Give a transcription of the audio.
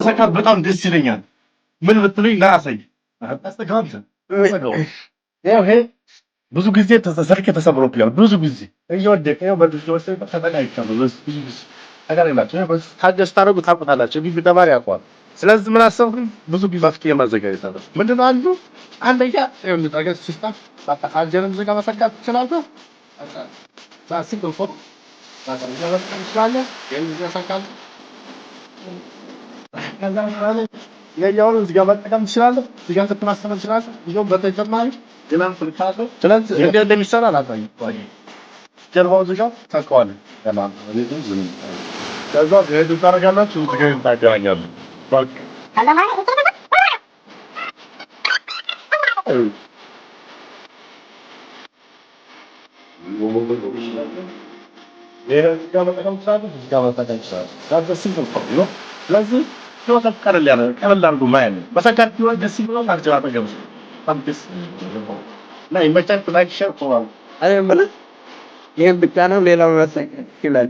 ሰካት በጣም ደስ ይለኛል። ምን ብትሉኝ ና አሳይ አስተካክል ይሄ ብዙ ጊዜ ስልክ ተሰብሮብኛል። ብዙ ጊዜ እየወደቀ ያው በልጅ ወሰደ ተጠቃይቻለሁ። ብዙ ጊዜ ታውቃላችሁ ታገስ ታረጉ ታውቁታላችሁ። ቢቢ ተማሪ ያውቀዋል። ስለዚህ ምን አሰብኩኝ ብዙ ጊዜ መፍትሄ ማዘጋጀት አለ። ምንድነው አንዱ አንደኛ ይኸውልህ ታገስ ሲስተም አልጀርም ዝጋ መሰካት ትችላለህ። ሲምፕል ፎቶ ትችላለህ። የሚዘሰካል ከዛ በኋላ ያያውን እዚህ ጋር መጠቀም ትችላለህ። እዚህ ጋር ስትማስተም ትችላለህ። ይሄው በተጨማሪ ሌላም ፍልካቶ ስለዚህ እንዴት እንደሚሰራ ላሳይ። ጀርባው እዚህ ጋር ታውቀዋለህ። ለማን ለዚህ ዝም ከዛ ሄዱ ታረጋላችሁ እዚህ ጋር ታገናኛለህ። በቃ ይሄ ጋር መጠቀም ትችላለህ። እዚህ ጋር መጠቀም ትችላለህ። that's simple ነው። ስለዚህ ህይወት ቀለል ያለ ቀለል አድርጎ ማየት ነው። በሰካት ህይወት ደስ ይበላል። አርጀራ ተገብስ ታምጥስ ላይ መጫት ላይ ሸርቷል። አይ ማለት ይሄን ብቻ ነው ሌላው መሰከት ይችላል።